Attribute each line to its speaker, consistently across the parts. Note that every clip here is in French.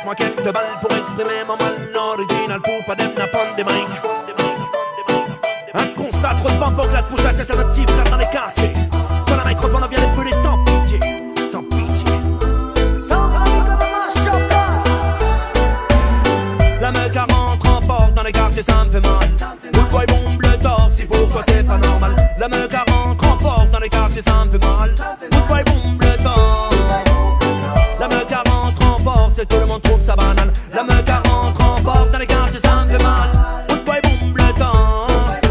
Speaker 1: laisse-moi quelques balles pour exprimer mon mal. Original poupa dem na pandemic. Un constat, trop de bambos que la pousse la cesse à notre petit frère dans les quartiers. Sur la microphone on vient de brûler sans pitié. Sans pitié. La meute rentre en force dans les quartiers, ça me fait mal. Good boy bombe le torse, si pour toi c'est pas normal. La meute rentre en force dans les quartiers, ça me fait mal. Good boy bombe le torse. La meute rentre en force et tout le monde trouve ça banal. La meute rentre en force dans les quartiers, ça me fait mal. Good boy bombe le torse.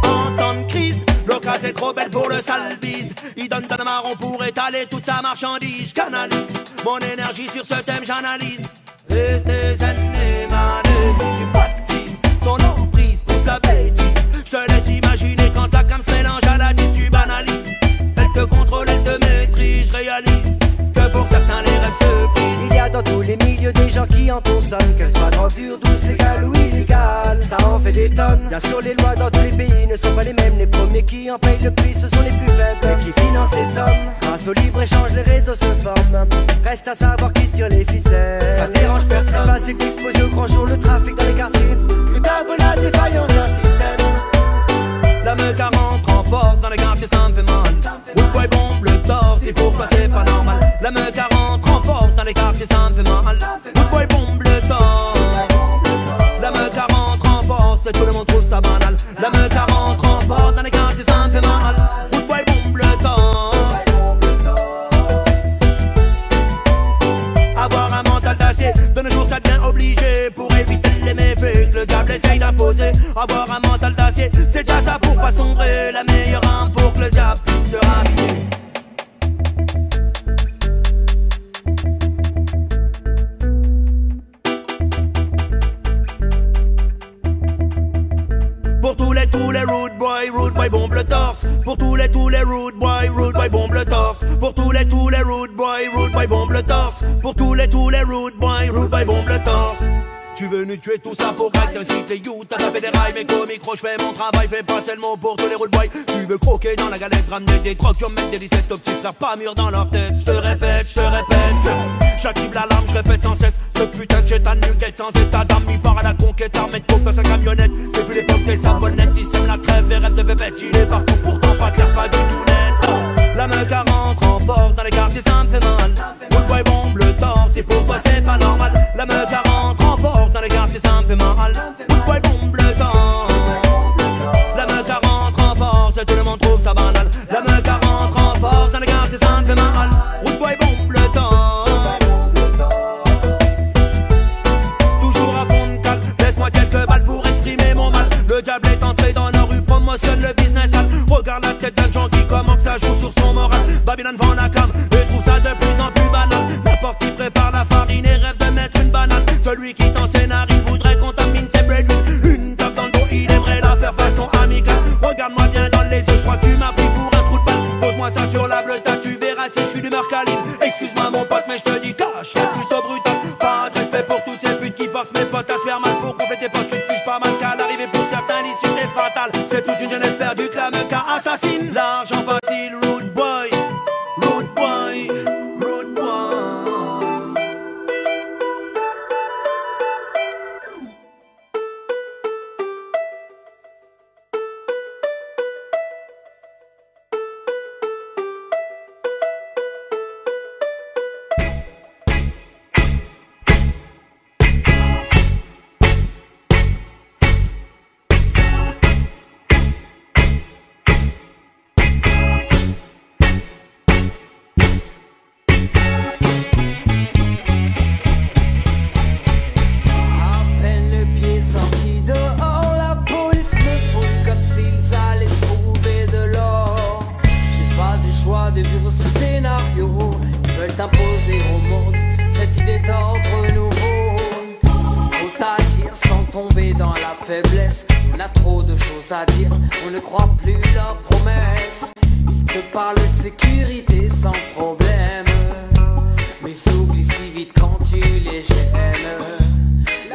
Speaker 1: En temps de crise, l'occasion est trop belle pour le sale bise. Il donne un marron pour étaler toute sa marchandise. Canalise mon énergie sur ce thème, j'analyse. Restez années, ma devise, tu baptises. Son emprise pousse la bêtise. Je te laisse imaginer quand ta cam se mélange à la 10, tu banalises. Elle te contrôle, elle te maîtrise, je réalise que pour certains les rêves se brisent.
Speaker 2: Il y a dans tous les milieux des gens qui en consomment, qu'elles soient drogue dure, douce, légale ou illégale. Ça en fait des tonnes. Bien sûr les lois dans tous les pays ne sont pas les mêmes. Les premiers qui en payent le prix, ce sont les plus faibles et qui financent les sommes. Grâce au libre-échange, les réseaux se forment. Reste à savoir qui tire les ficelles. Ça dérange personne. C'est facile d'exposer au grand jour le trafic dans les quartiers. Que t'avoues la défaillance d'un système.
Speaker 1: La meute rentre en force dans les quartiers, ça me fait mal. Good boy bombe le torse, et pourquoi c'est pas normal. La meute rentre en force dans les quartiers, ça me fait mal. Good boy bombe le torse. La meute rentre en force et tout le monde trouve ça banal. La meute rentre en force dans les quartiers, ça me fait mal. Good boy bombe le torse. Avoir un mental d'acier, de nos jours ça devient obligé. Pour éviter les méfaits que le diable essaye d'imposer. Avoir un mental d'acier, c'est déjà ça pour pas sombrer. La meilleure arme pour que le diable puisse se rhabiller. Pour tous les rude boy bombe le torse. Pour tous les rude boy bombe le torse. Pour tous les rude boy bombe le torse. Pour tous les rude boy bombe le torse. Tu veux nous tuer tout ça pour gratter un site et you t'as tapé des rails. Mais qu'au micro je fais mon travail, fais passer le mot pour tous les rude boys. Tu veux croquer dans la galette, ramener des trocs, mettre des 17 aux petits frères pas mûrs dans leur tête. Je te répète que j'active l'alarme, je répète sans cesse. Ce putain de chétan nuggets sans état d'âme, il part à la conquête, armé de coke dans sa camionnette. C'est plus l'époque des savonnettes, il sème la crève, les rêves de bébête. Il est partout pourtant pas clair, pas du tout net. La meute rentre en force dans les quartiers, ça me fait mal. Good boy bombe le torse, et pourquoi c'est pas normal. La meute rentre en force dans les quartiers, ça me fait mal. Good boy bombe le torse. La meute rentre en force et tout le monde trouve ça banal. La meute rentre en force dans les quartiers, ça me fait mal. Good boy bombe le torse. Toujours à fond de cale, laisse-moi quelques balles pour exprimer mon mal. Le diable est entré dans nos rues, promotionne le business sale. Regarde la tête d'un gens qui commence à jouer sur son moral. Babylone vend la cam et trouve ça de plus en plus banal. N'importe qui prépare la farine et rêve de mettre une banane. Celui qui t'en scénarise voudrait qu'on tamine ses breadwin. Une tape dans le dos, il aimerait la faire façon amicale. Regarde-moi bien dans les yeux, je crois que tu m'as pris pour un trou de balle. Pose-moi ça sur la bleuta, tu verras si je suis d'humeur câline. Excuse-moi mon pote, mais je te dis cache, c'est plutôt brutal. Pas de respect pour toutes ces putes qui forcent mes potes à se faire mal. Pour compléter poches, tu te fiches pas mal qu'à l'arrivée pour certains l'issue est fatale. C'est toute une jeunesse perdue que la meute assassine. L'argent facile, rude boy, rude boy, rude boy.
Speaker 3: Faiblesse, on a trop de choses à dire, on ne croit plus leurs promesses. Ils te parlent de sécurité sans problème, mais s'oublient si vite quand tu les gênes.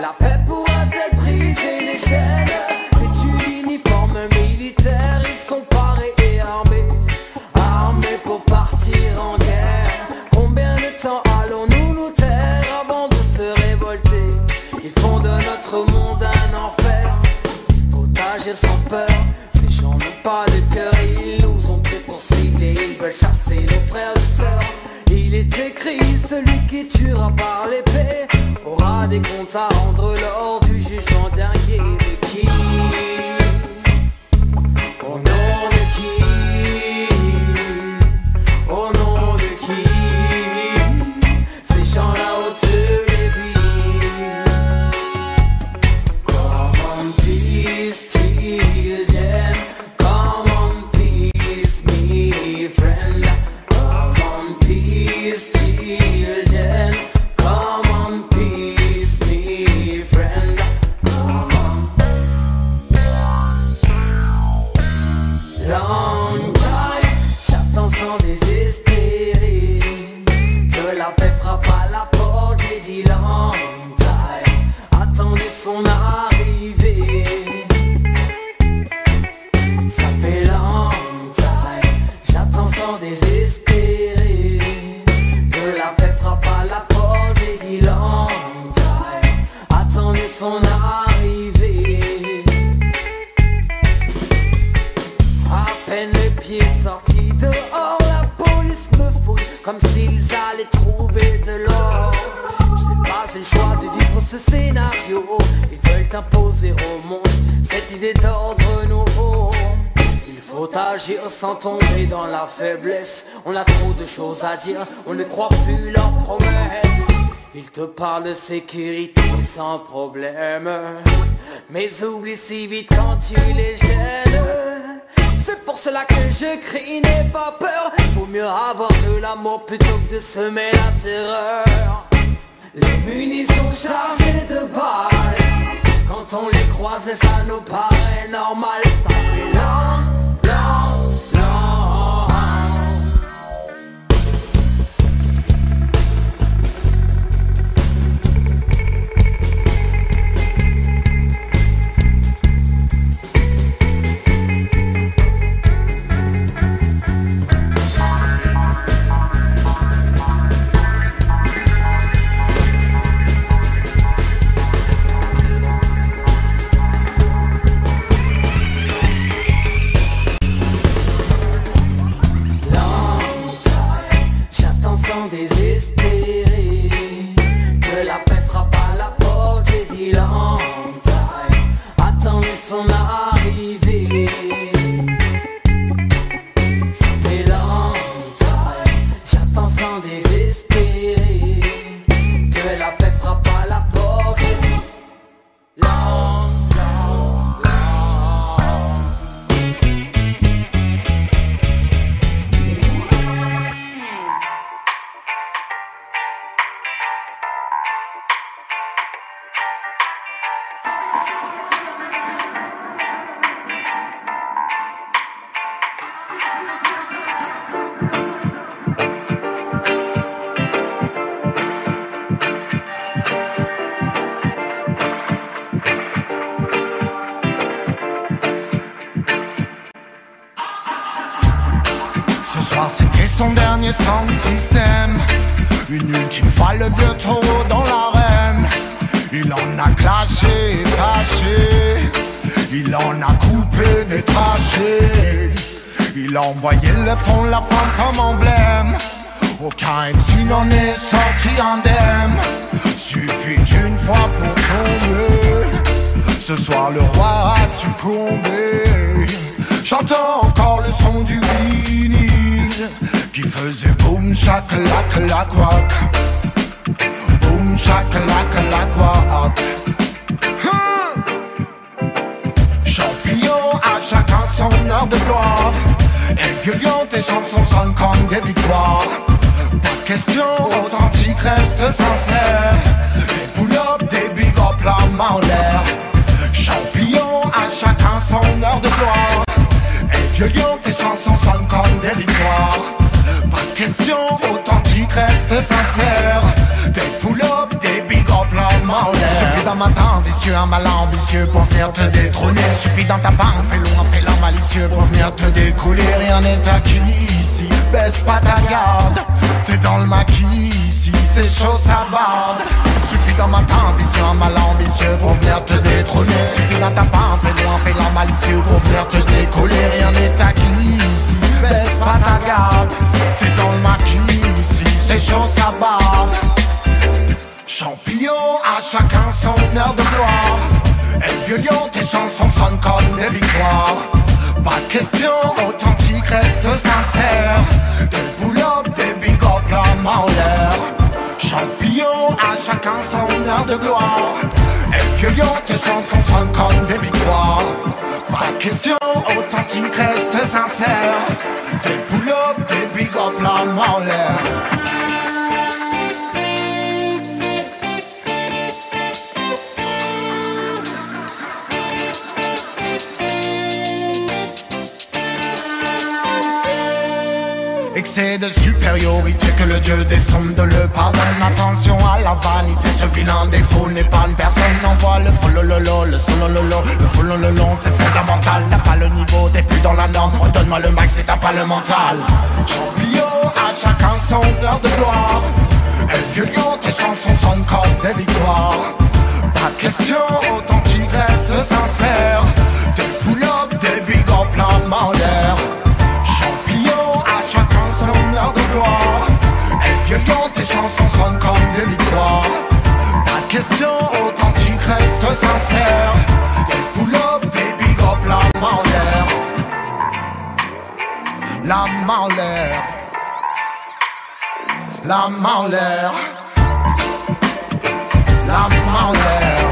Speaker 3: La paix pourra-t-elle briser les chaînes? Vêtus d'uniforme militaire, ils sont parés et armés, armés pour partir en guerre. Combien de temps c'est nos frères et sœurs. Il est écrit, celui qui tuera par l'épée aura des comptes à rendre lors du jugement dernier. Mais qui, au nom de qui, au nom de qui, ces gens-là au de les villes. Come on peace children, come on peace me friend, come on peace children, come on peace me friend, come on. Long time, j'attends sans désespérer que la paix frappe à la porte. J'ai dit long time, attendez son arrivée. Ça fait long time, j'attends sans désespérer que la paix frappe à la porte. J'ai dit long time, attendez son arrivée. À peine le pied sorti dehors, la police me fouille comme s'ils allaient trouver de l'or. Je n'ai pas eu le choix de vivre ce scénario. Ils veulent imposer au monde cette idée d'ordre nouveau. Il faut agir sans tomber dans la faiblesse. On a trop de choses à dire, on ne croit plus leurs promesses. Ils te parlent de sécurité sans problème, mais oublie si vite quand tu les gênes. C'est pour cela que je crie, n'aie pas peur. Faut mieux avoir de l'amour plutôt que de semer la terreur. Les munitions chargées de balles, quand on les croise ça nous paraît normal. Ça fait long, long, long. Désespéré que la paix frappe à la porte. J'ai dit long time, attendez son arrivée. Ça fait long time, j'attends sans désespérer que la paix frappe à la porte. J'ai dit long, long, long.
Speaker 4: C'était son dernier sound system. Une ultime fois le vieux taureau dans l'arène. Il en a clashé, fâché. Il en a coupé des trachées. Il a envoyé le fond, la femme comme emblème. Aucun MC n'en est sorti indemne. Suffit d'une fois pour tomber. Ce soir le roi a succombé. J'entends encore le son du vinyle qui faisait boum shakalaka quack. Boum shakalaka quack. Champion, à chacun son heure de gloire. Et violent, tes chansons sonnent comme des victoires. Pas de question, authentique, reste sincère. Des pull-ups, des big up, la main en l'air. Champion, à chacun son heure de gloire. Et violent, tes chansons sonnent comme des victoires. Pas de question, authentique, reste sincère. Des pull-ups, des big up, la main en l'air. Suffit d'un matin vicieux, un malin ambitieux pour venir te détrôner. Suffit d'un tapin, on fait long, on fait l'homme malicieux pour venir te découler. Rien n'est acquis ici, baisse pas ta garde. T'es dans le maquis ici, c'est chaud, ça barde. Suffit d'un matin vicieux, un malin ambitieux pour venir te détrôner. Suffit d'un tapin, on fait long, on fait l'homme malicieux pour venir te décoller. Rien n'est acquis ici, baisse pas ta garde. T'es dans le maquis ici, c'est chaud ça barbe. Champion, à chacun son heure de gloire. Et violent, tes chansons sonnent comme des victoires. Pas de question, authentique, reste sincère. Des pull-up, des big up, la main en l'air. Champion, à chacun son heure de gloire. Et violent, tes chansons sonnent comme des victoires. Pas de question, authentique, reste sincère. Des pull-up, des big up, la main en l'air. Excès de supériorité, que le dieu des sommes de le pardonne. Attention à la vanité, ce vilain défaut n'est pas une personne. Envoie le folololo, le solololo, le folololo, c'est fondamental. T'as pas le niveau, t'es plus dans la norme. Redonne-moi le max et t'as pas le mental. Champion, à chacun son heure de gloire. Et violent, tes chansons sonnent comme des victoires. Pas de question, authentique, reste sincère. Des pull-up, des big up, la main en l'air. Champion, à chacun son heure de gloire. Et violent, tes chansons sonnent comme des victoires. Pas de question, authentique, reste sincère. Des pull-up, des big up, la main en l'air. La main en l'air. La main en l'air. La main en l'air.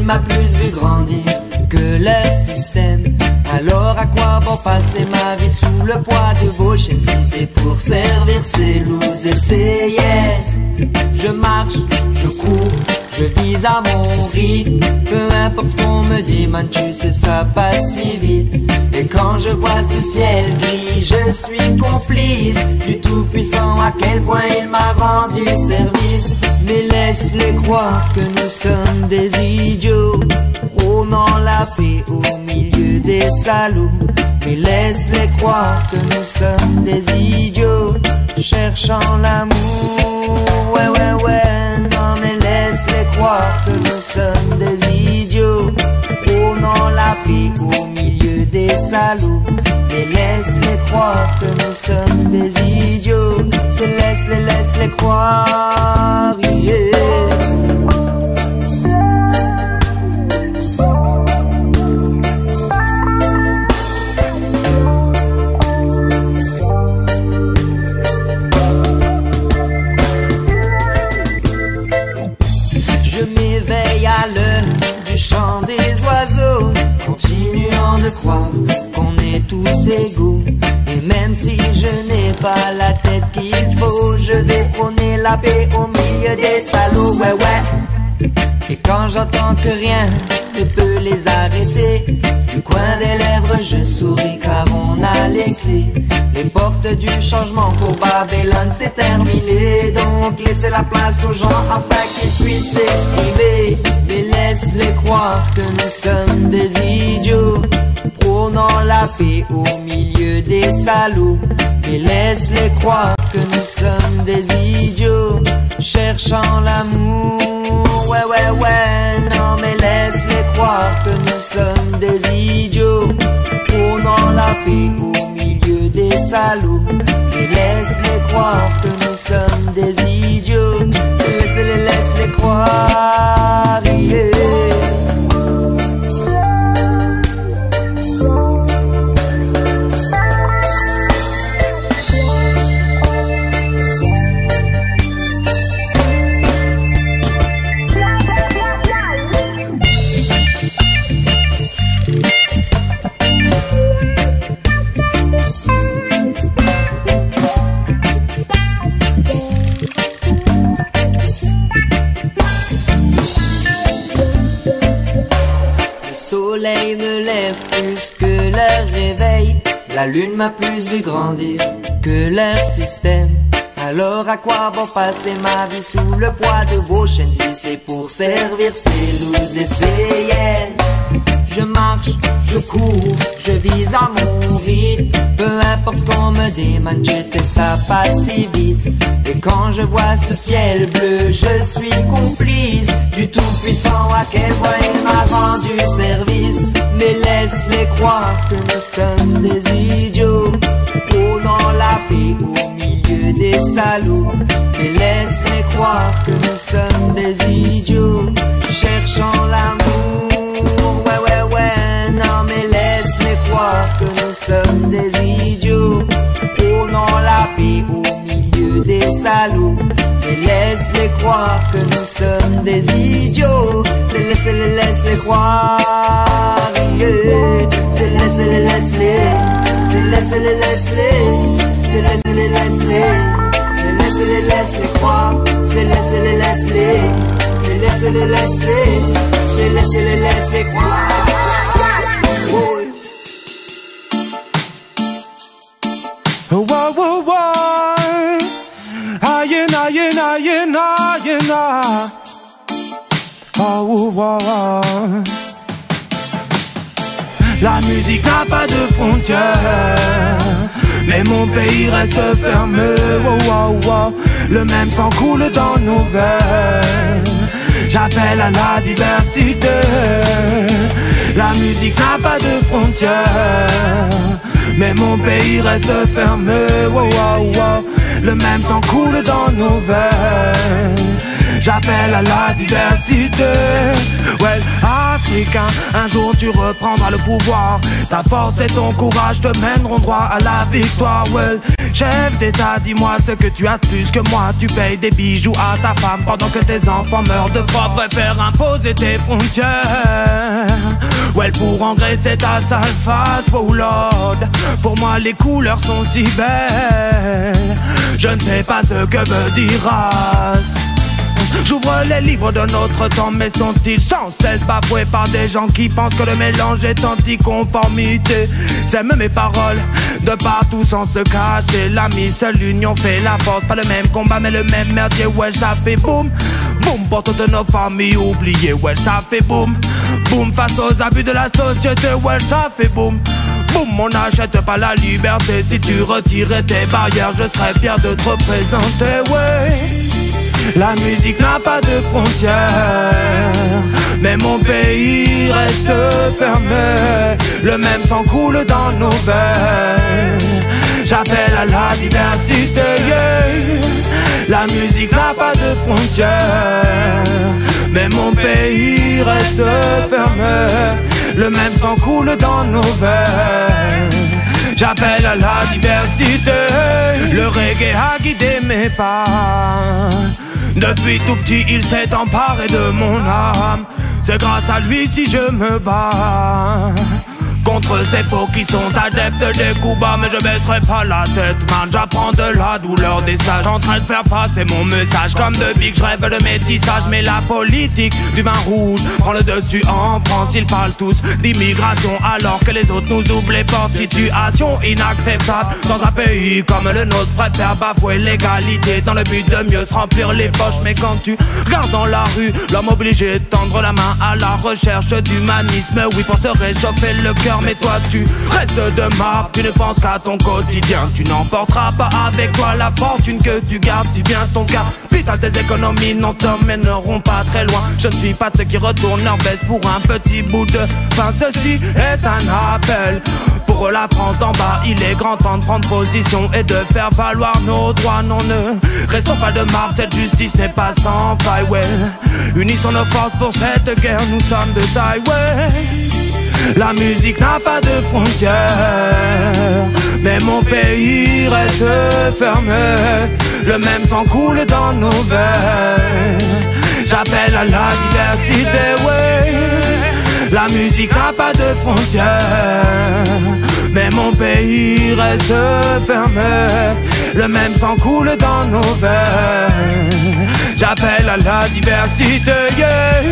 Speaker 3: M'a plus vu grandir que leur système. Alors à quoi bon passer ma vie sous le poids de vos chaînes si c'est pour servir ces loups? Essayez. Je marche, je cours, je vise à mon rythme. Peu importe ce qu'on me dit, man, tu sais ça passe si vite. Et quand je vois ce ciel gris, je suis complice du Tout-Puissant, à quel point il m'a rendu service. Mais laisse-les croire que nous sommes des idiots, prônant la paix au milieu des salauds. Mais laisse-les croire que nous sommes des idiots, cherchant l'amour. Ouais, ouais, ouais, non mais laisse-les croire que nous sommes des idiots, prônant la paix au milieu des salauds. Mais laisse-les croire que nous sommes des idiots, c'est laisse-les croire, yeah. Je m'éveille à l'heure du chant des oiseaux, continuant de croire qu'on est tous égaux. Et même si je n'ai pas la tête qu'il faut, je vais prôner la paix au milieu des salauds, ouais ouais. Et quand j'entends que rien ne peut les arrêter, du coin des lèvres je souris car on a les clés. Les portes du changement pour Babylone c'est terminé, donc laissez la place aux gens afin qu'ils puissent s'exprimer. Mais laisse-les croire que nous sommes des idiots, prônant la paix au milieu des salauds. Mais laisse-les croire que nous sommes des idiots, cherchant l'amour. Ouais, ouais, ouais, non mais laisse-les croire que nous sommes des idiots, prônant la paix au milieu des salauds. Mais laisse-les croire que nous sommes des idiots, laisse-les croire, yeah.
Speaker 5: soleil me lève plus que leur réveil. La lune m'a plus vu grandir que leur système. Alors à quoi bon passer ma vie sous le poids de vos chaînes si c'est pour servir ces loups et ces hyènes? Je marche, je cours, je vise à mon rythme. Peu importe ce qu'on me demande, je sais ça passe si vite. Et quand je vois ce ciel bleu, je suis complice du Tout-Puissant, à quel point il m'a rendu service. Mais laisse-les croire que nous sommes des idiots, prônant la paix au milieu des salauds. Mais laisse-les croire que nous sommes des idiots, cherchant l'amour. Non mais laisse-les croire que nous sommes des idiots, prônant la paix au milieu des salauds. Mais laisse-les croire que nous sommes des idiots. Laisse-les croire, yeah. Laisse-les croire, laisse-les croire.
Speaker 6: Whoa, whoa, whoa. Hyena, hyena, hyena, hyena. Oh, wow, wow. La musique n'a pas de frontières, mais mon pays reste fermé. Wow, wow, wow. Le même sang coule dans nos veines. J'appelle à la diversité. La musique n'a pas de frontières, mais mon pays reste fermé. Wow, wow, wow. Le même sang coule dans nos veines. J'appelle à la diversité. Well, Africain, un jour tu reprendras le pouvoir. Ta force et ton courage te mèneront droit à la victoire. Well, chef d'État, dis-moi ce que tu as de plus que moi. Tu payes des bijoux à ta femme pendant que tes enfants meurent de froid. Préfère imposer tes frontières. Well, pour engraisser ta sale face, oh Lord. Pour moi les couleurs sont si belles. Je ne sais pas ce que veut dire race. J'ouvre les livres de notre temps, mais sont-ils sans cesse bafoués par des gens qui pensent que le mélange est anticonformité? Sème mes paroles de partout sans se cacher. L'ami, seule union fait la force. Pas le même combat mais le même merdier. Ouais, ça fait boum, boum pour toutes nos familles oubliées. Ouais, ça fait boum, boum face aux abus de la société. Ouais, ça fait boum, boum, on n'achète pas la liberté. Si tu retirais tes barrières, je serais fier de te représenter. Ouais, la musique n'a pas de frontières, mais mon pays reste fermé. Le même sang coule dans nos veines. J'appelle à la diversité, yeah. La musique n'a pas de frontières, mais mon pays reste fermé. Le même sang coule dans nos veines. J'appelle à la diversité. Le reggae a guidé mes pas. Depuis tout petit il s'est emparé de mon âme. C'est grâce à lui si je me bats contre ces faux qui sont adeptes des coups bas. Mais je baisserai pas la tête, man, j'apprends de la douleur des sages. En train de faire passer mon message comme de big, je rêve de métissage. Mais la politique du vin rouge prend le dessus en France. Ils parlent tous d'immigration alors que les autres nous ouvrent les portes. Situation inacceptable dans un pays comme le nôtre. Préfère bafouer l'égalité dans le but de mieux se remplir les poches. Mais quand tu regardes dans la rue l'homme obligé de tendre la main à la recherche d'humanisme, oui, pour se réchauffer le cœur. Mais toi tu restes de marbre, tu ne penses qu'à ton quotidien. Tu n'emporteras pas avec toi la fortune que tu gardes si bien ton capital. Tes économies n'en t'emmèneront pas très loin. Je ne suis pas de ceux qui retournent leur veste pour un petit bout de pain. Ceci est un appel pour la France d'en bas. Il est grand temps de prendre position et de faire valoir nos droits. Non, ne restons pas de marbre, cette justice n'est pas sans faille. Ouais, unissons nos forces pour cette guerre, nous sommes de taille. Ouais, la musique n'a pas de frontières, mais mon pays reste fermé. Le même sang coule dans nos veines. J'appelle à la diversité, ouais. La musique n'a pas de frontières, mais mon pays reste fermé. Le même sang coule dans nos veines. J'appelle à la diversité, yeah.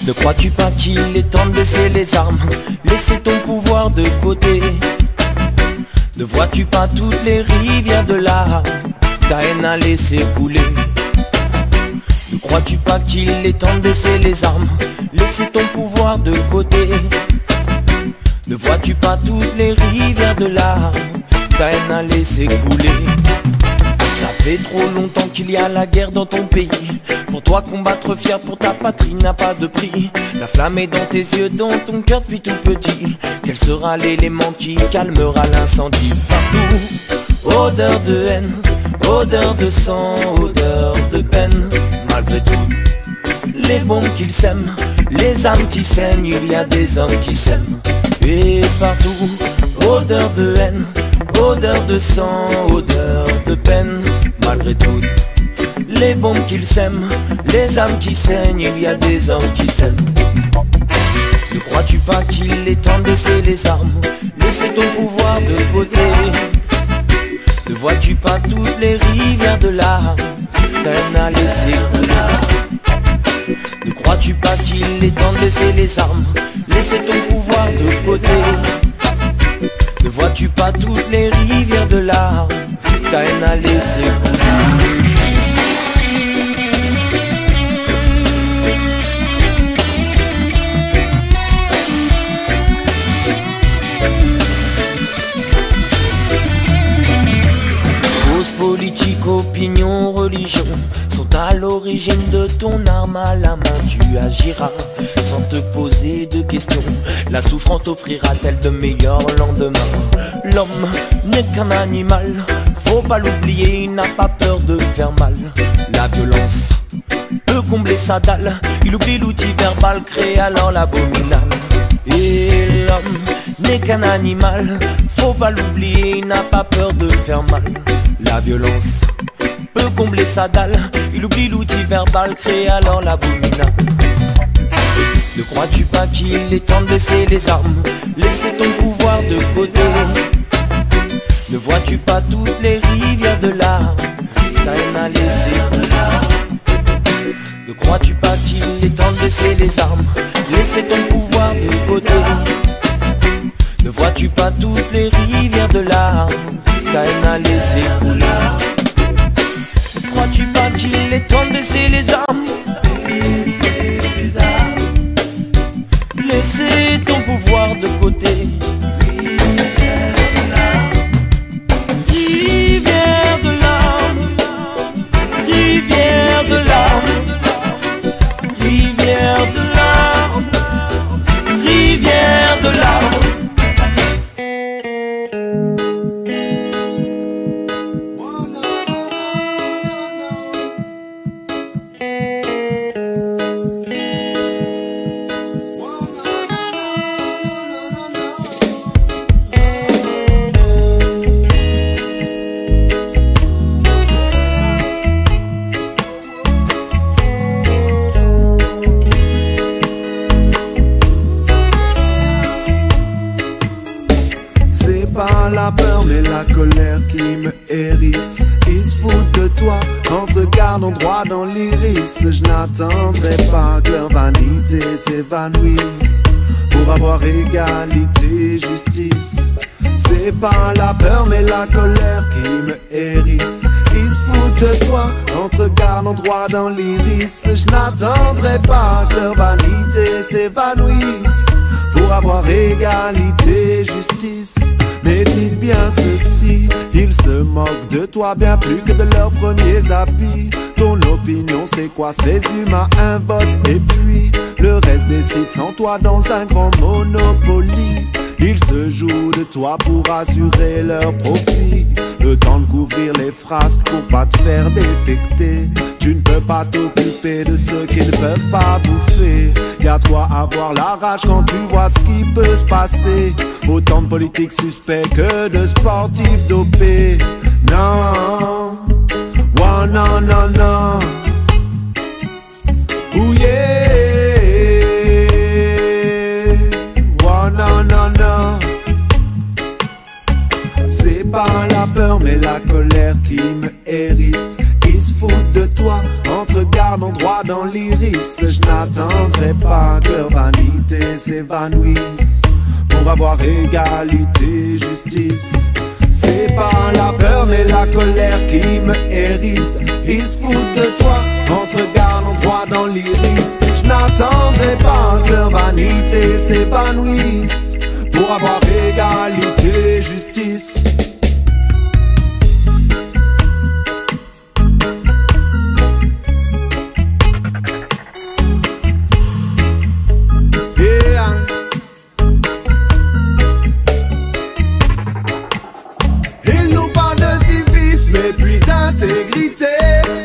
Speaker 6: Ne crois-tu pas qu'il est temps de baisser les armes, laisser ton pouvoir de côté? Ne vois-tu pas toutes les rivières de larmes, ta haine à laisser couler? Ne crois-tu pas qu'il est temps de baisser les armes, laisser ton pouvoir de côté? Ne vois-tu pas toutes les rivières de larmes, ta haine à laisser couler? Ça fait trop longtemps qu'il y a la guerre dans ton pays. Pour toi combattre fier pour ta patrie n'a pas de prix. La flamme est dans tes yeux, dans ton cœur depuis tout petit. Quel sera l'élément qui calmera l'incendie? Partout, odeur de haine, odeur de sang, odeur de peine. Malgré tout, les bombes qu'ils sèment, les âmes qui saignent, il y a des hommes qui s'aiment. Et partout, odeur de haine, odeur de sang, odeur de peine. Malgré tout, les bombes qu'ils sèment, les âmes qui saignent, il y a des hommes qui s'aiment. Ne crois-tu pas qu'il est temps de baisser les armes, laisser ton pouvoir de côté? Ne vois-tu pas toutes les rivières de larmes, ta haine à laisser couler? Ne crois-tu pas qu'il est temps de baisser les armes, laisser ton pouvoir de côté? Ne vois-tu pas toutes les rivières de larmes, ta haine à laisser couler? Politique, opinion, religion sont à l'origine de ton arme à la main. Tu agiras sans te poser de questions. La souffrance t'offrira-t-elle de meilleurs lendemains? L'homme n'est qu'un animal, faut pas l'oublier, il n'a pas peur de faire mal. La violence peut combler sa dalle, il oublie l'outil verbal, crée alors l'abominable. Et l'homme n'est qu'un animal, faut pas l'oublier, il n'a pas peur de faire mal. La violence peut combler sa dalle, il oublie l'outil verbal, crée alors l'abominable. Ne crois-tu pas qu'il est temps de baisser les armes, laisser ton pouvoir de côté? Ne vois-tu pas toutes les rivières de larmes, ta haine à laisser couler? Ne crois-tu pas qu'il est temps de baisser les armes, laisser ton pouvoir de côté? Ne vois-tu pas toutes les rivières de larmes, ta haine à laisser couler? Ne crois-tu pas qu'il est temps de baisser les armes, laisser ton pouvoir de côté? Rivière de larmes, rivière de larmes, rivière de larmes, rivière de larmes.
Speaker 7: La peur mais la colère qui me hérisse. Ils se foutent de toi en te regardant droit dans l'iris. Je n'attendrai pas que leur vanité s'évanouisse pour avoir égalité, justice. C'est pas la peur mais la colère qui me hérisse. Ils se foutent de toi en te regardant droit dans l'iris. Je n'attendrai pas que leur vanité s'évanouisse pour avoir égalité, justice. Mais dites bien ceci, ils se moquent de toi bien plus que de leurs premiers habits. Ton opinion c'est quoi? Se résume à un vote et puis le reste décide sans toi dans un grand monopoly. Ils se jouent de toi pour assurer leur profit. Le temps de couvrir les frasques pour pas te faire détecter. Tu ne peux pas t'occuper de ceux qui ne peuvent pas bouffer. Y'a de quoi avoir la rage quand tu vois ce qui peut se passer. Autant de politiques suspects que de sportifs dopés. Non, oh non, non, non. Ouh yeah. Oh non, non, non. C'est pas la peur mais la colère qui me hérisse. Ils se foutent de toi en te regardant regardant droit dans l'iris. Je n'attendrai pas que leur vanité s'évanouisse pour avoir égalité, justice. C'est pas la peur mais la colère qui me hérisse. Ils se foutent de toi en te regardant droit dans l'iris. Je n'attendrai pas que leur vanité s'évanouisse pour avoir égalité, justice.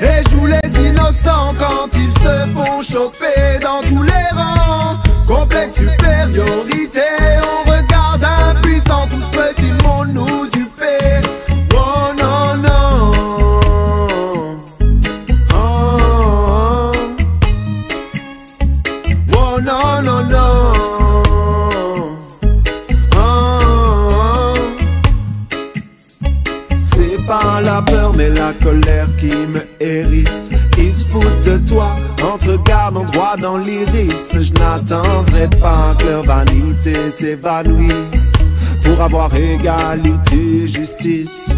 Speaker 8: Et jouent les innocents quand ils se font choper dans tous les rangs. Complexe supériorité, on regarde impuissant tout ce petit monde nous duper. Oh non non, oh, oh non non non, oh. C'est pas la peur mais la colère qui me hérisse. Ils se foutent de toi en te regardant droit dans l'iris. Je n'attendrai pas que leur vanité s'évanouisse pour avoir égalité, justice.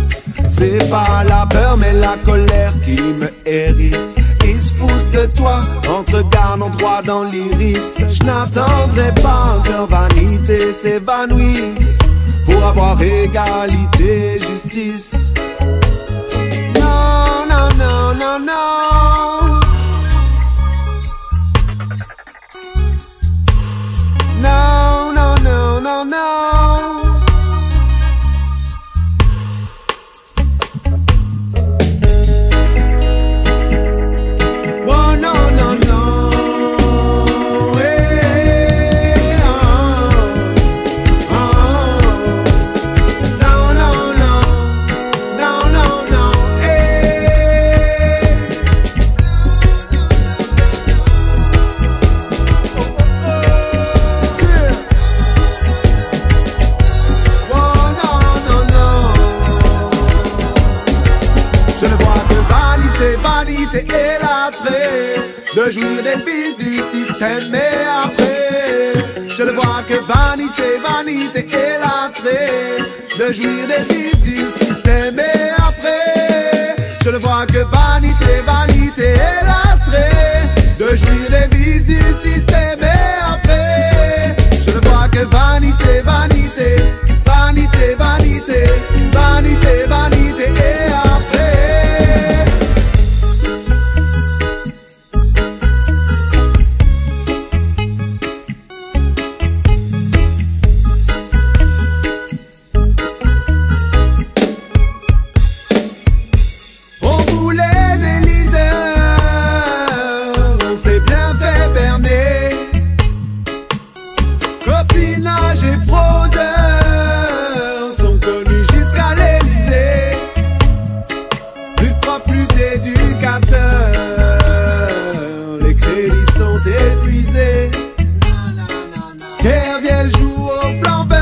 Speaker 8: C'est pas la peur mais la colère qui me hérisse. Ils se foutent de toi en te regardant droit dans l'iris. Je n'attendrai pas que leur vanité s'évanouisse pour avoir égalité, justice. Non, non, non, non, non. Non, non, non, non, non. Oh, non, non, non. Hey, oh, oh. Non, non, non. Non, non, non. Hey. Oh, non, non, non. Je ne vois que vanité, vanité et l'attrait de jouir des vices du système. Mais après, je ne vois que vanité, vanité et l'attrait de jouir des vices du système. Et après, je ne vois que vanité, vanité et l'attrait de jouir des vices du système. Et après, je ne vois que vanité, vanité, vanité, vanité, vanité, vanité et après. On voulait des leaders, on s'est bien fait berner. Copinage et fraudeurs sont connus jusqu'à l'Élysée. Plus de profs, plus d'éducateurs, les crédits sont épuisés. Kerviel joue au flambeur,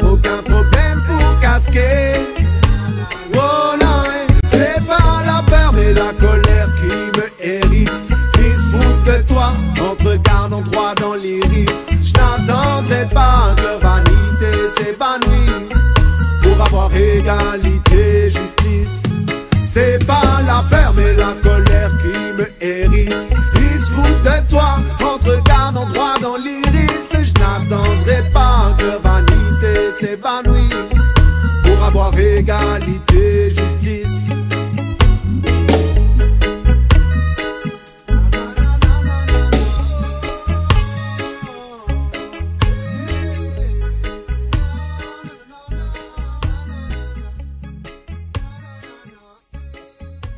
Speaker 8: aucun problème pour casquer. Oh non, c'est pas la peur mais la colère qui me hérisse. Ils se foutent de toi en te regardant droit dans l'iris. Je n'attendrai pas que leur vanité s'évanouisse pour avoir égalité, justice. C'est pas la peur mais la colère qui me hérisse. Ils se foutent de toi en te regardant droit dans l'iris. Je n'attendrai pas que leur vanité s'évanouisse pour avoir égalité, justice.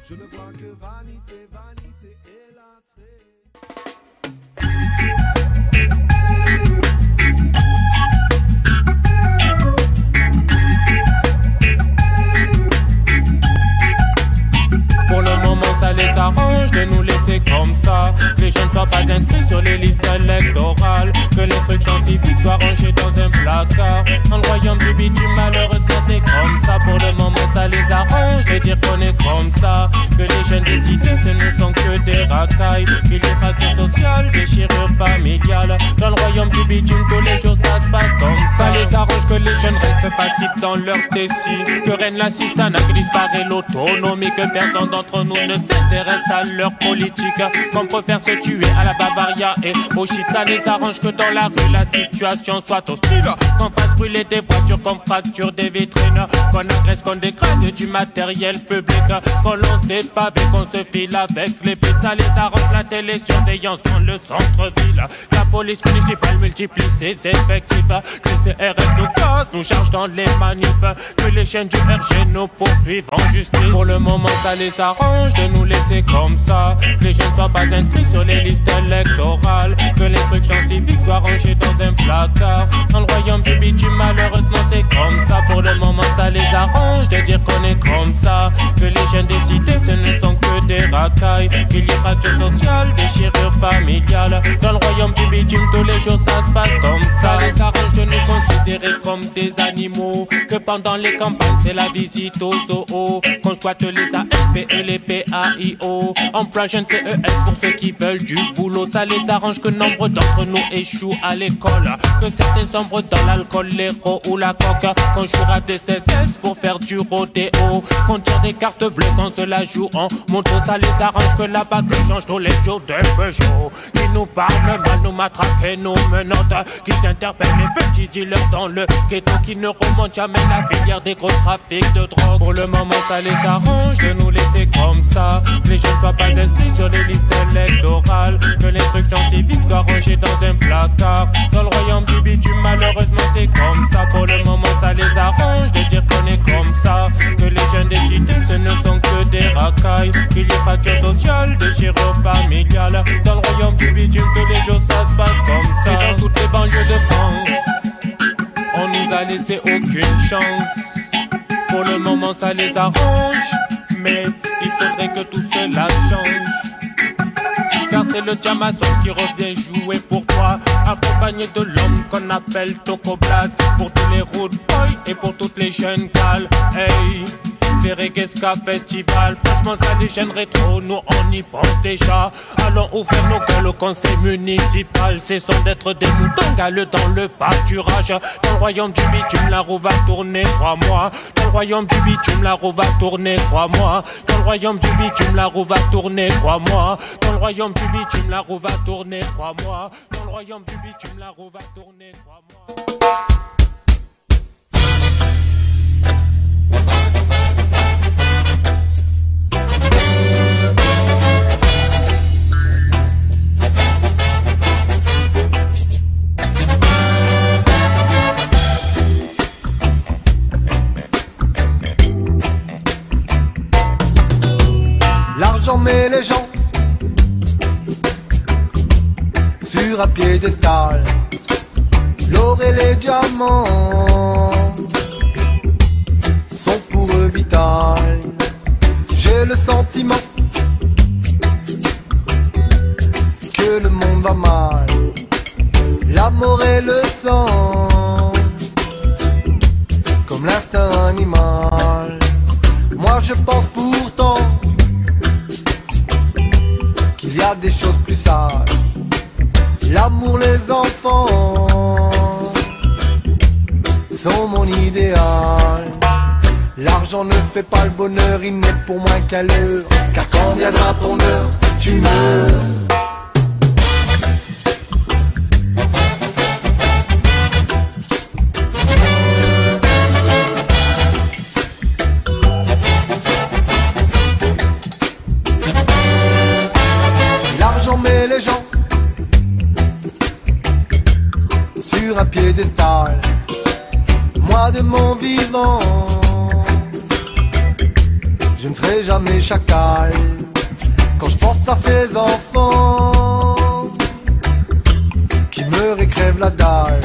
Speaker 8: Je ne vois que vanité, vanité et l'attrait.
Speaker 6: Pour le moment ça les arrange de nous laisser comme ça. Que les jeunes ne soient pas inscrits sur les listes électorales. Que l'instruction civique soit rangée dans un placard. Dans le royaume du bitume malheureusement c'est comme ça. Pour le moment ça les arrange de dire qu'on est comme ça.
Speaker 9: que les jeunes décidés ce ne sont que des racailles. Qu'il y ait fracture sociale, déchirure familiale. Dans le royaume du bitume tous les jours ça se passe comme ça. Les arrange que les jeunes restent passifs dans leur décis. Que règne l'assistanat, que disparaît l'autonomie. Que personne d'entre nous ne s'intéresse à leur politique. Qu'on préfère se tuer à la Bavaria et au shit. Ça les arrange que dans la rue la situation soit hostile. Qu'on fasse brûler des voitures, qu'on fracture des vitrines. Qu'on agresse, qu'on dégrade du matériel public. Qu'on lance des pavés, qu'on se file avec les flics. Ça les arrange la télésurveillance dans le centre-ville. La police municipale multiplie ses effectifs. Que les CRS nous cassent, nous chargent dans les manifs. Que les chaînes du RG nous poursuivent en justice. Pour le moment ça les arrange de nous laisser comme ça. Que les jeunes ne soient pas inscrits sur les listes électorales. Que l'instruction civique soit rangée dans un placard. Dans le royaume du bitume malheureusement c'est comme ça. Pour le moment ça les arrange de dire qu'on est comme ça. Que les jeunes décidés ce ne sont que des racailles. Qu'il y ait fracture sociale, déchirure familiale. Dans le royaume du bitume tous les jours ça se passe comme ça. Ça les arrange de nous considérer comme des animaux. Que pendant les campagnes c'est la visite aux zoo. Qu'on squatte les AFP et les PAIO. Emploi jeune CES pour ceux qui veulent du boulot. Ça les arrange que nombre d'entre nous échouent à l'école. Que certains sombrent dans l'alcool, l'héros ou la coque. Qu'on jouera des CSS pour faire du rodéo. Qu'on tire des cartes bleues quand cela joue en moto. Ça les arrange que la bague change tous les jours de Peugeot. Qui nous parlent mal, nous matraquent et nous menottent. Qui interpellent les petits dealers dans le ghetto. Qui ne remontent jamais la filière des gros trafics de drogue. Pour le moment ça les arrange de nous laisser comme ça. Que les jeunes ne soient pas inscrits sur les listes électorales. Que l'instruction civique soit rangée dans un placard. Dans le royaume du bitume malheureusement c'est comme ça. Pour le moment ça les arrange de dire qu'on est comme ça. Que les jeunes décidés ce ne sont que des racailles. Qu'il y ait fracture sociale, déchirure familiale. Dans le royaume du bitume tous les jours ça se passe comme ça. Et dans toutes les banlieues de France on nous a laissé aucune chance. Pour le moment ça les arrange, mais il faudrait que tout cela change. Car c'est le Jamason qui revient jouer pour toi, accompagné de l'homme qu'on appelle Toko Blast. Pour tous les road boys et pour toutes les jeunes cales. Hey, c'est Reggae Ska Festival. Franchement ça les jeunes rétro, nous on y pense déjà. Allons ouvrir nos gueules au conseil municipal. Cessons d'être des moutons galeux dans le pâturage. Dans le royaume du bitume la roue va tourner 3 mois. Dans le royaume du bitume la roue va tourner 3 mois. Dans le royaume du bitume la roue va tourner 3 mois. Dans le royaume du bitume la roue va tourner 3 mois. Dans le royaume du bitume la roue va tourner 3 mois.
Speaker 8: L'argent met les gens sur un piédestal. L'or et les diamants sont pour eux vital. J'ai le sentiment que le monde va mal. L'amour et le sang, comme l'instinct animal. Moi je pense pourtant qu'il y a des choses plus sages. L'amour, les enfants sont mon idéal. L'argent ne fait pas le bonheur, il n'est pour moi qu'un leurre. Car quand viendra ton heure, tu meurs. L'argent met les gens sur un piédestal. Moi de mon vivant, je ne serai jamais chacal. Quand je pense à ces enfants qui meurent et crèvent la dalle,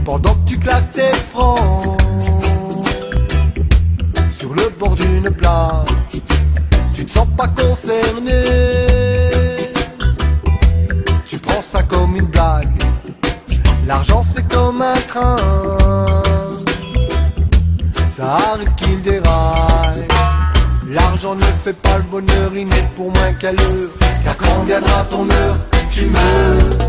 Speaker 8: pendant que tu claques tes francs sur le bord d'une plage, tu te sens pas concerné. Tu prends ça comme une blague. L'argent c'est comme un train, ça arrive qu'il déraille. L'argent L'argent ne fait pas le bonheur, il n'est pour moins qu'à l'heure. Car quand viendra ton heure, tu meurs.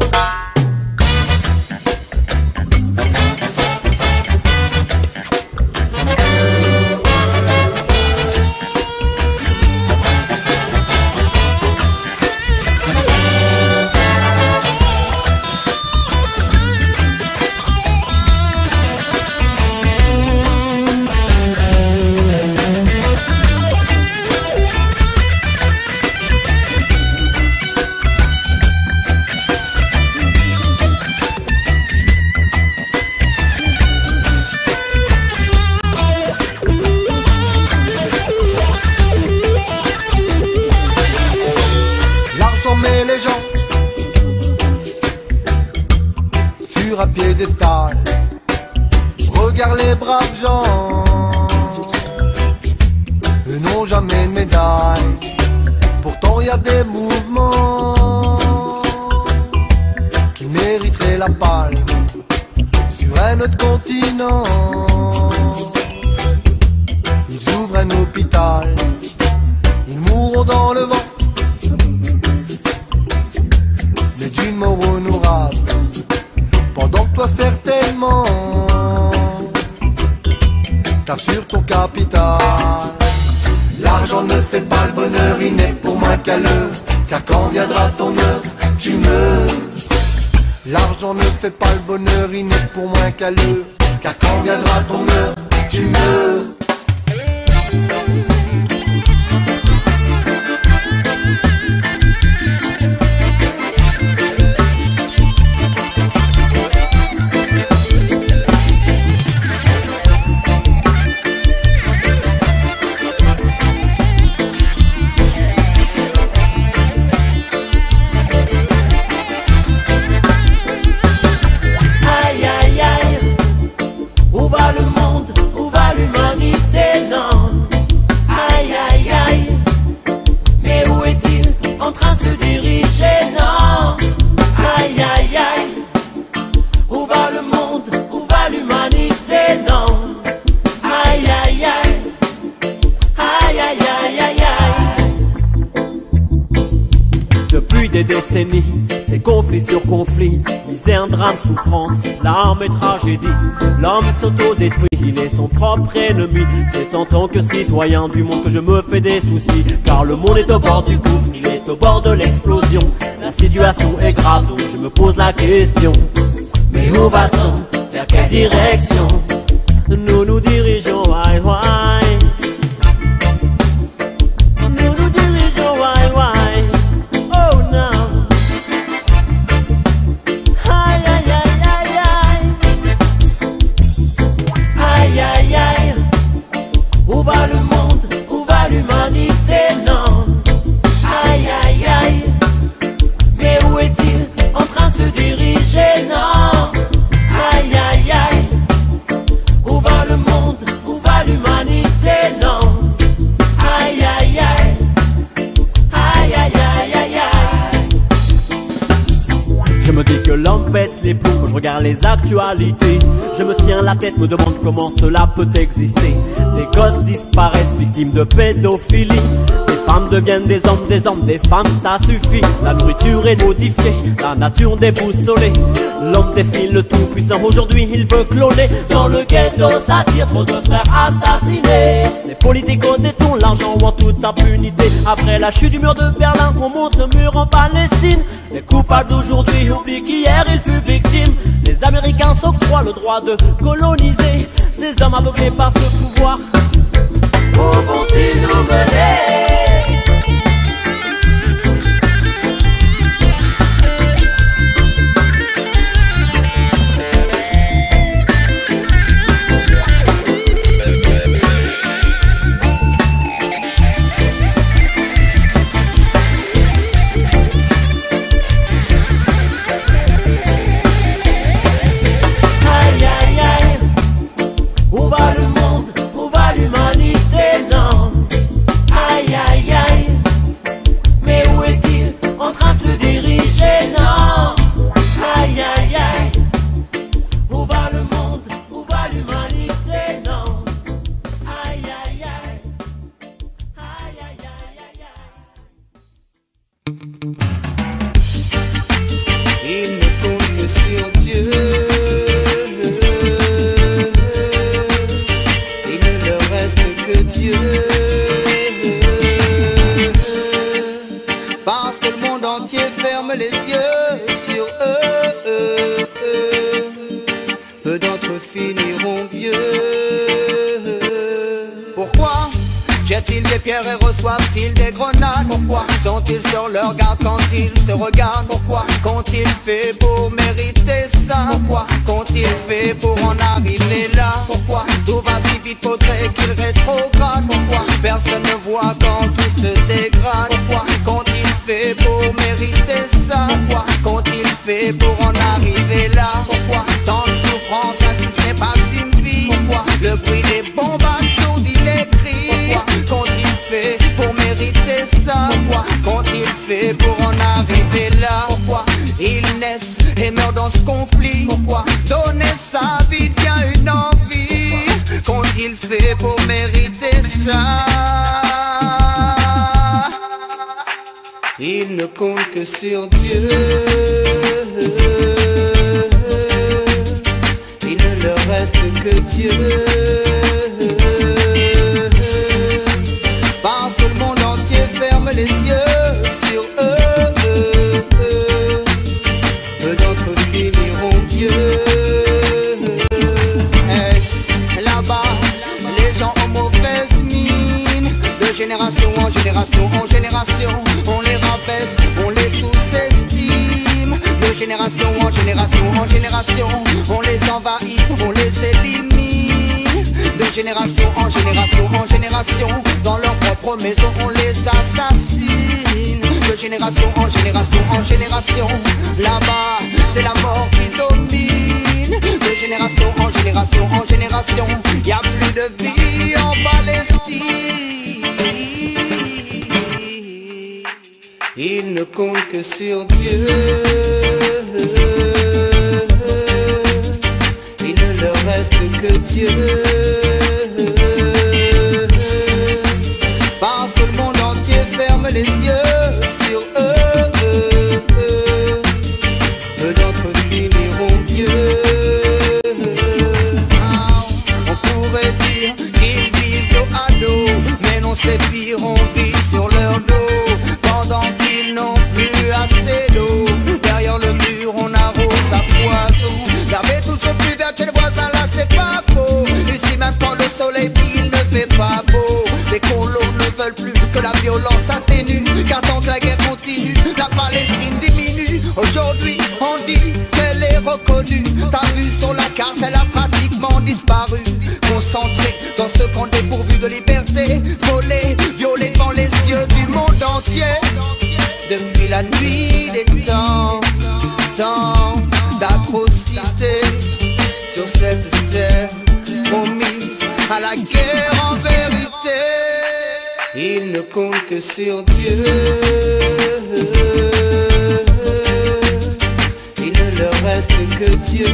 Speaker 8: Un piédestal, regarde les braves gens, eux n'ont jamais de médaille, pourtant y a des mouvements qui mériteraient la palme sur un autre continent. Ils ouvrent un hôpital, ils mourront dans le vent, mais d'une mort honorable. Pendant que toi certainement t'assures ton capital. L'argent ne fait pas le bonheur, il n'est pour moins qu'à l'heure. Car quand viendra ton heure, tu meurs. L'argent ne fait pas le bonheur, il n'est pour moins qu'à l'heure. Car quand viendra ton heure, tu meurs.
Speaker 10: Des décennies, c'est conflit sur conflit, misère, drame, souffrance, larmes et tragédie. L'homme s'auto-détruit, il est son propre ennemi. C'est en tant que citoyen du monde que je me fais des soucis. Car le monde est au bord du gouffre, il est au bord de l'explosion. La situation est grave, donc je me pose la question. Mais où va-t-on? Vers quelle direction? Nous nous dirigeons, why, why? Où va le monde? Où va l'humanité? Non. Aïe aïe aïe. Mais où est-il en train de se diriger? Non. Aïe aïe aïe. Où va le monde? Où va l'humanité? Non. Aïe aïe aïe. Aïe aïe aïe aïe aïe. Je me dis que l'homme pète les plombs quand je regarde les actualités. Je me tiens la tête, me demande comment cela peut exister. Les gosses disparaissent, victimes de pédophilie. Les femmes deviennent des hommes, des femmes, ça suffit. La nourriture est modifiée, la nature déboussolée. L'homme défile le tout puissant, aujourd'hui il veut cloner. Dans le ghetto ça tire, trop de frères assassinés. Les politiques détournent l'argent en toute impunité. Après la chute du mur de Berlin, on monte le mur en Palestine. Les coupables d'aujourd'hui oublient qu'hier il fut victime. Les Américains s'octroient le droit de coloniser ces hommes aveuglés par ce pouvoir. Où vont-ils nous mener? Où va le monde? Où va l'humanité? Non.
Speaker 11: reçoivent-ils des grenades? Pourquoi sont-ils sur leur garde quand ils se regardent? Pourquoi qu'ont-ils fait pour mériter ça? Pourquoi qu'ont-ils fait pour en arriver là? Pourquoi tout va si vite, faudrait qu'ils rétrogradent? Pourquoi personne ne voit quand tout se dégrade? Pourquoi qu'ont-ils fait pour mériter ça? Pourquoi qu'ont-ils fait pour en arriver là? Pourquoi tant de souffrance, ainsi ce n'est pas une vie? Pourquoi le bruit des bombes assourdit les cris? Pourquoi qu'ont-ils fait pour mériter ça? Pourquoi qu'ont-ils fait pour en arriver là? Pourquoi ils naissent et meurent dans ce conflit? Pourquoi donner sa vie devient une envie? Qu'ont-ils fait pour mériter ça? Ils ne comptent que sur Dieu. Il ne leur reste que Dieu. Parce que le monde entier ferme les yeux sur eux. Peu d'entre eux finiront vieux. Hey, là-bas, les gens ont mauvaise mine. De génération en génération en génération, on les rabaisse, on les sous-estime. De génération en génération en génération, on les envahit, on les élimine. De génération en génération en génération, dans leur propre maison on les assassine. De génération en génération en génération, là-bas c'est la mort qui domine. De génération en génération en génération, y a plus de vie en Palestine. Ils ne comptent que sur Dieu. Il ne leur reste que Dieu. Parce que le monde entier ferme les yeux sur eux. Peu d'entre eux finiront vieux. On pourrait dire qu'ils vivent dos à dos, mais non c'est pire, on vit sur leur dos. Pendant qu'ils n'ont plus assez d'eau, derrière le mur on arrose à foison. L'herbe est toujours plus verte chez le voisin, là c'est pas faux. Ici même quand le soleil brille il ne fait pas beau. Les colos ne veulent plus que la violence atténue, car tant que la guerre continue, la Palestine diminue. Aujourd'hui on dit qu'elle est reconnue. T'as vu sur la carte, elle a pratiquement disparu. Concentrée dans ce camp dépourvu de liberté, volée, violée devant les yeux du monde entier. Depuis la nuit des temps, tant d'atrocités sur cette terre promise à la guerre en vérité. Ils ne comptent que sur Dieu. Il ne leur reste que Dieu.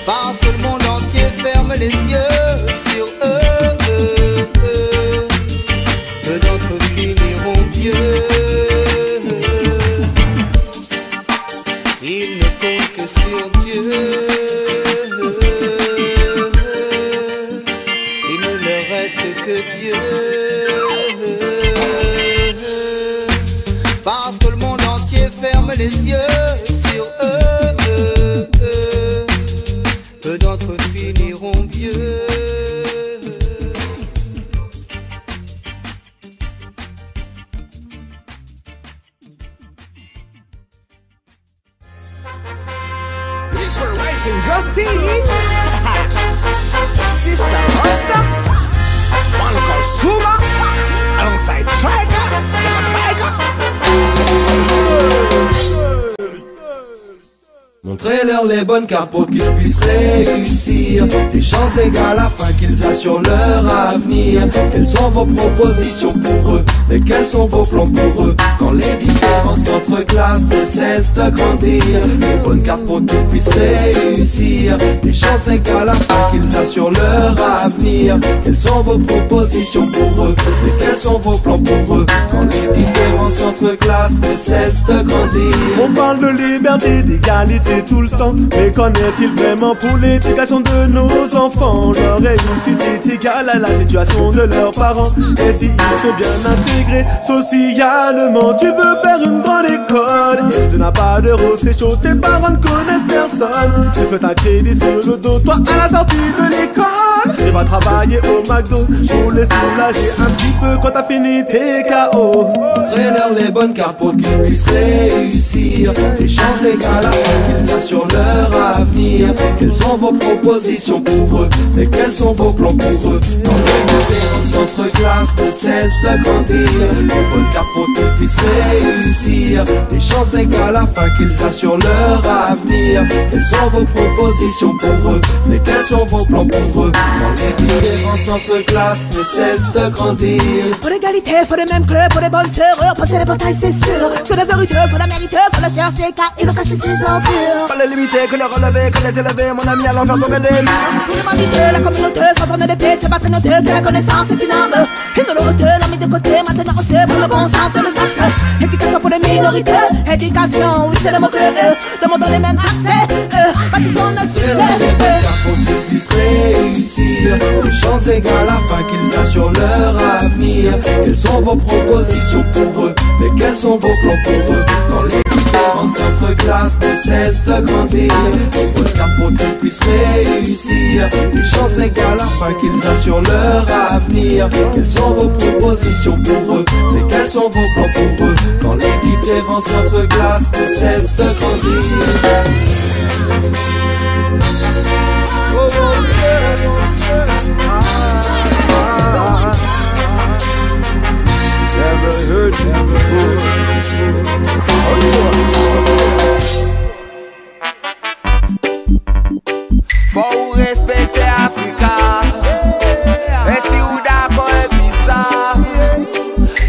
Speaker 11: Parce que le monde entier ferme les yeux sur eux. Peu d'entre eux finiront vieux. Ils ne comptent que sur Dieu. Il ne leur reste que Dieu. Parce que le monde entier ferme les yeux sur eux. Peu d'entre eux finiront vieux.
Speaker 12: Justice, Sister Rasta, one called Suma, alongside Striker,
Speaker 7: Montrez-leur les bonnes cartes pour qu'ils puissent réussir. Des chances égales afin qu'ils assurent leur avenir. Quelles sont vos propositions pour eux? Et quels sont vos plans pour eux? Quand les différences entre classes ne cessent de grandir. Les bonnes cartes pour qu'ils puissent réussir. Des chances égales afin qu'ils assurent leur avenir. Quelles sont vos propositions pour eux? Et quels sont vos plans pour eux? Quand les différences entre classes ne cessent de grandir.
Speaker 13: On parle de liberté, d'égalité tout le temps, mais qu'en est-il vraiment pour l'éducation de nos enfants? Leur réussite est égale à la situation de de leurs parents. Et si ils sont bien intégrés socialement, tu veux faire une grande école et tu n'as pas d'euros, c'est chaud, tes parents ne connaissent personne. Ils souhaitent un crédit sur le dos, toi à la sortie de l'école. Tu vas travailler au McDo pour les soulager un petit peu quand t'as fini tes KO.
Speaker 7: Montrez-leur les bonnes cartes pour qu'ils puissent réussir. Les chances égales afin qu'ils assurent leur avenir. Quelles sont vos propositions pour eux? Mais quels sont vos plans pour eux? Quand les différences entre classes ne cessent de grandir, les bonnes cartes pour qu'ils puissent réussir. Les chances égales afin qu'ils assurent leur avenir. Quelles sont vos propositions pour eux? Mais quels sont vos plans pour eux? Quand les différences entre classes ne cessent de grandir.
Speaker 14: Pour l'égalité, faut les mêmes clubs, pour les bonnes sœurs, passer les batailles c'est sûr. Que la vérité, faut la mériter, faut la chercher car il va cacher ses empires.
Speaker 12: Pas les limiter, que les relever, que les élever, mon ami à l'enfer tomber des mains.
Speaker 14: Pour l'humanité, la communauté, faut prendre des pieds, c'est pas très noté, que la connaissance est une arme. Et de l'autre, l'on mis de côté, maintenant on sait pour le bon sens et les actes. Éducation pour les minorités, éducation, oui c'est le mot-clé. Demandons les mêmes accès, bâtissons notre succès.
Speaker 7: Pour qu'ils puissent réussir, les chances égales afin qu'ils assurent leur avenir. Quelles sont vos propositions pour eux? Mais quels sont vos plans pour eux? Quand les différences entre classes ne cessent de grandir, les bonnes cartes pour qu'ils puissent réussir. Les chances égales afin qu'ils assurent leur avenir. Quelles sont vos propositions pour eux? Mais quels sont vos plans pour eux? Quand les différences entre classes ne cessent de grandir.
Speaker 12: Never heard you before. Faut respecter Africa. Et si vous d'accord et puis ça,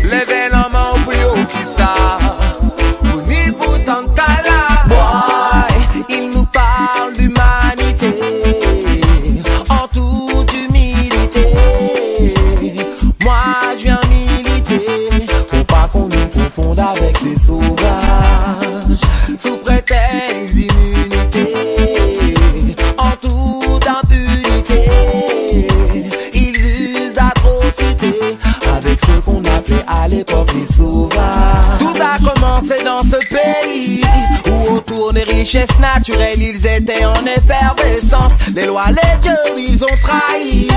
Speaker 12: levez la main au plus haut qui ça. Vous n'y vous tentez là.
Speaker 11: Boy, il nous parle d'humanité en toute humilité. Moi je viens militer, faut pas qu'on nous confonde avec ces sauvages. Sous prétexte d'immunité, en toute impunité, ils usent d'atrocités avec ce qu'on appelait à l'époque les sauvages. Tout a commencé dans ce pays où autour des richesses naturelles ils étaient en effervescence. Les lois, les dieux, ils ont trahi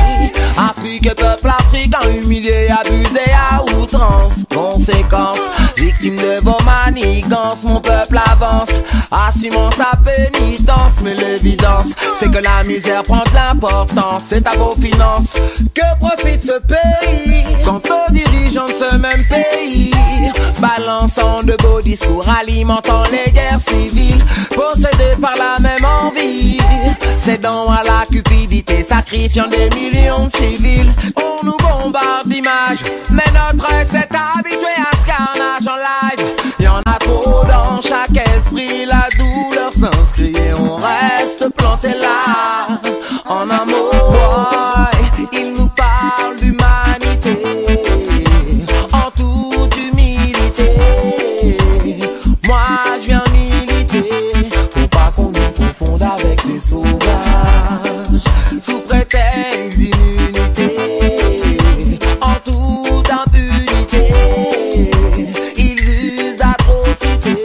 Speaker 11: Afrique, peuple africain humilié, abusé à outrance. Conséquence, victime de vos manigances, mon peuple avance, assumant sa pénitence. Mais l'évidence, c'est que la misère prend de l'importance. C'est à vos finances que profite ce pays. Quant aux dirigeants de ce même pays, balançant de beaux discours, alimentant les guerres civiles, possédés par la même envie, cédant à la cupidité, sacrifiant des millions de civils. On nous bombarde d'images, mais notre s'est habitué à ce carnage en live. Y'en a trop dans chaque esprit, la douleur s'inscrit et on reste planté là. En un mot, boy, il nous parle d'humanité en toute humilité. Moi je viens militer, faut pas qu'on nous confonde avec ces sauvages. Sous prétexte d'immunité, en toute impunité, ils usent d'atrocités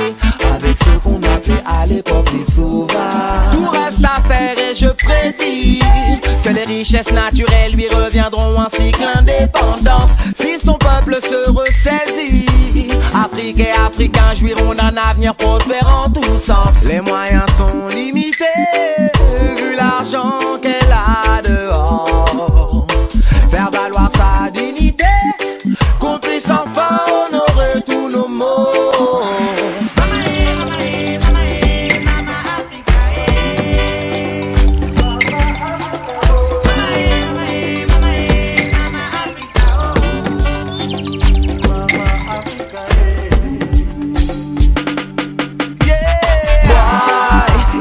Speaker 11: avec ce qu'on appelait à l'époque les sauvages. Tout reste à faire et je prédis que les richesses naturelles lui reviendront ainsi que l'indépendance. Si son peuple se ressaisit, Afrique et Africains jouiront d'un avenir prospère en tous sens. Les moyens sont limités, vu l'argent qu'elle a dehors. Faire valoir sa dignité, qu'on puisse enfin honorer tous nos mots.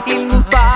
Speaker 11: Il nous parle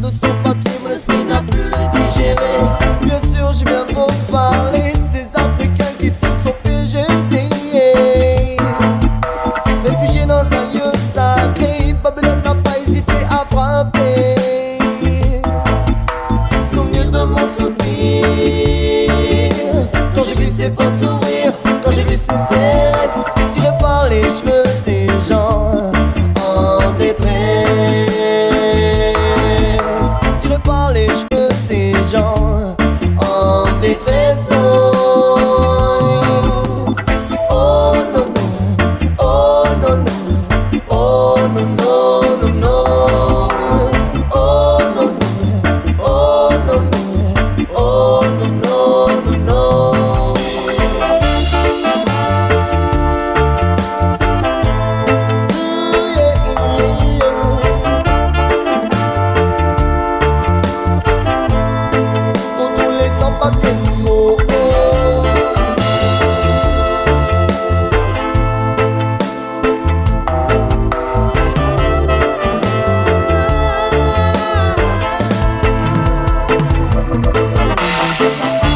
Speaker 15: de son papier, mon esprit n'a plus le digéré. Bien sûr, j'ai bien beau parler de ces Africains qui se sont fait jeter. Réfugiés dans un lieu sacré, Babylone n'a pas hésité à frapper. Souvenir de mon soupir, quand j'ai vu ses portes s'ouvrir, quand j'ai vu ses CRS tirés par les cheveux, ces gens en détresse. Tirés par les cheveux, ces gens en détresse. Non. Oh non non, oh non non, oh non non non non, oh non non, oh non non, oh non non non non. Pour tous les sans-papiers mots,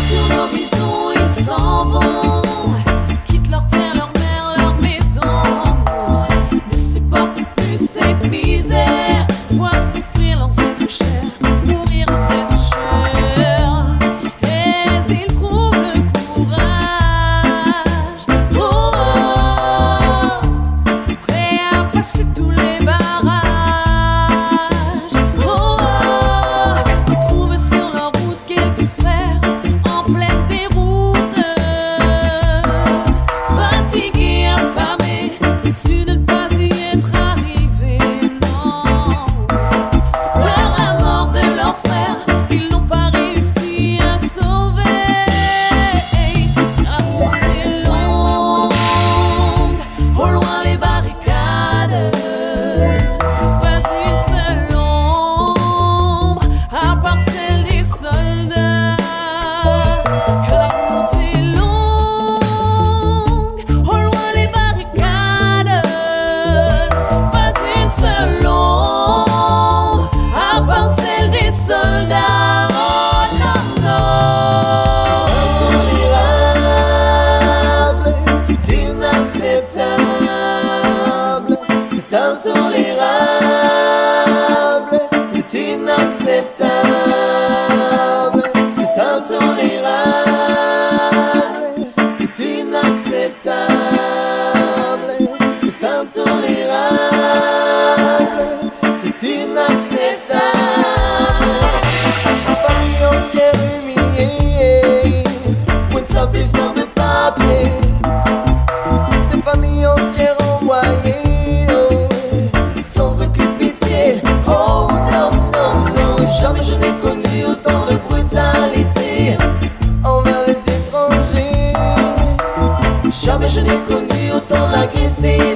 Speaker 16: sur l'horizon, ils s'en vont, quittent leur terre, leur mère, leur maison, ne supportent plus cette misère, voir souffrir leurs êtres chers, mourir leurs êtres chers, et ils trouvent le courage, oh, prêts à passer tous les barrages, oh, ils trouvent sur leur route quelques frères en pleine déroute, fatigués, affamés, déçus de ne pas y être arrivés, non. Pleurent la mort de leurs frères, ils n'ont pas réussi à sauver. La route est longue, au loin les barricades, pas une seule ombre, à part celle des soldats. La route est longue, au loin les barricades, pas une seule ombre, à part celle des soldats. Oh non, non.
Speaker 15: c'est inacceptable, c'est intolérable, c'est inacceptable, c'est intolérable, c'est inacceptable, c'est intolérable, c'est inacceptable. Ces familles entières humiliées pour une simple histoire de papier. Des familles entières envoyées, oh, sans aucune pitié. Oh non, non, non, jamais je n'ai connu autant de brutalité envers les étrangers. Jamais je n'ai connu autant d'agressivité